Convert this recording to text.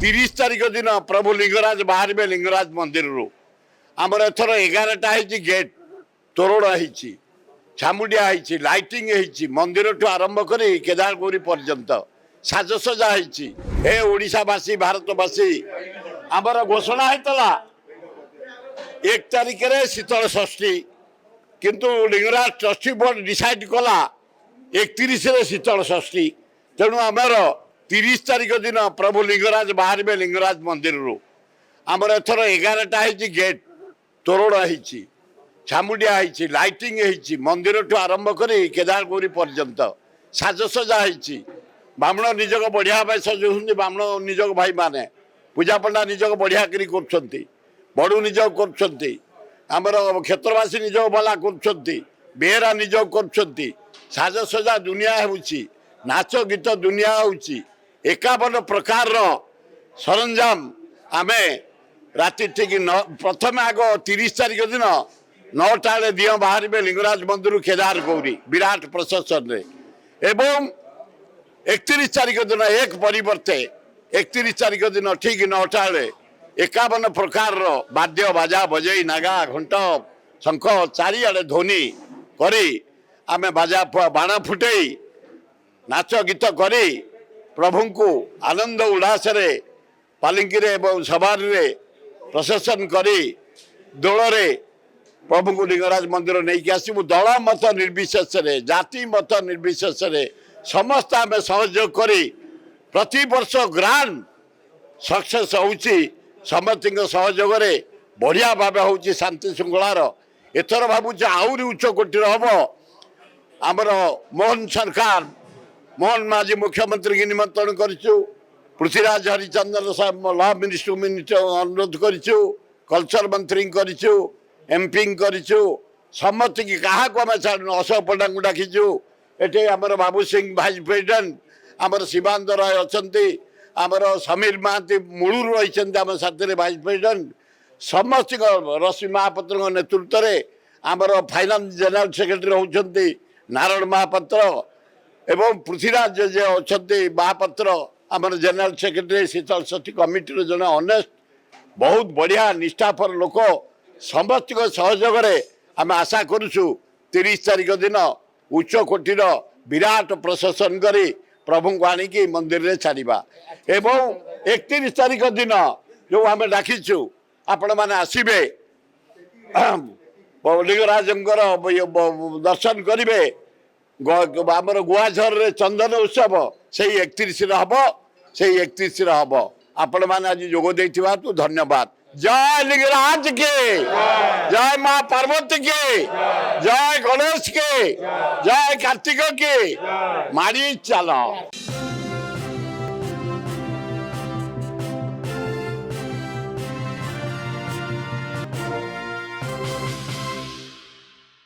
30 तारीख दिन प्रभु लिंगराज बाहर लिंगराज मंदिर रू आमर एथर 11टा गेट तोरण है छामुंडिया है लाइटिंग है मंदिर ठू आरंभ कर केदार गौरी पर्यंत साजसजा है ओडावासी भारतवासी आमर घोषणा होता 1 तारीख रे शीतल षष्ठी किंतु लिंगराज ट्रस्टी बोर्ड डिसाइड कला 31 रे शीतल षष्ठी तेणु आमर 30 तारीख दिन प्रभु लिंगराज बाहर लिंगराज मंदिर रू आमर एथर 11टा गेट तोरण है छामुंडिया है लाइटिंग है मंदिर ठू आरंभ कर केदार गौरी पर्यंत साजसजा है ब्राह्मण निजक बढ़िया भाई सजाऊँ ब्राह्मण निजक भाई माने पूजा पंडा निजक बढ़िया कर बड़ू निजक कर क्षेत्रवासी निजक भला कर बेहरा निजक कर साजसजा दुनिया होची नाच गीत दुनिया होची 51 प्रकार सरंजाम आमे राति ठीक प्रथम आग 30 तारीख दिन 9टा दिह बाहर लिंगराज मंदिर केदार गौरी विराट प्रशासन एवं 31 तारीख दिन एक परिवर्ते 31 तारीख दिन ठीक 9टा 51 प्रकार वाद्य बाजा बजई नागा घंट शंख चारिआडे ध्वनि करी आमे बाजा बाण फुटई नाच गीत करी प्रभु को आनंद उल्लास पालिंकी सवार प्रशासन करी दोल प्रभु को लिंगराज मंदिर नहीं कि आसबू दल मत निर्विशेष जाति मत निर्विशेष समस्त आम सहयोग करी प्रति वर्ष ग्रांड सक्सेस होची समस्त सहयोग बढ़िया भाव हो शांति श्रृंखलार एथर भावुँ आहरी उच्च कोटर हम आमर मोहन सरकार मोहन माझी मुख्यमंत्री की निमंत्रण करूँ पृथ्वीराज हरिचंद्र साहब लॉ मिनिस्टर अनुरोध करूँ कल्चर मंत्री करूँ एमपी करूँ समस्त की क्या आम छाड़ू अशोक पंडा को डाकीचु ये आमर बाबू सिंह भाइस प्रेसिडेंट आमर शिवानंद राय अच्छा आमर समीर महांती मूलू रही आम साथी भाइस प्रेसिडेंट समस्त रश्मि महापात्र नेतृत्व में आमर फाइनान्स जनरल सेक्रेटरी होती नारायण महापात्र एवं पृथ्वीराज जे अच्छा महापात्र आमर जनरल सेक्रेटरी शीतल षष्ठी कमिटी जन ऑनेस्ट बहुत बढ़िया निष्ठापर लोक समस्त सहयोग आम आशा करुचु 30 तारीख दिन उच्च कोटीर विराट प्रशासन करी प्रभु को आणिकी मंदिर रे छाड़िबा एवं 31 तारीख दिन जो आम डाकीचु आपण मैंने आसबे लिंगराज दर्शन करेंगे आमर गुआझर रे चंदन उत्सव से 31 हम से 31 हम आपण मैंने आज जोग देथिबारु धन्यवाद। जय लिंगराज के जय माँ पार्वती के जय गणेश के जय कार्तिक के मारी चलो।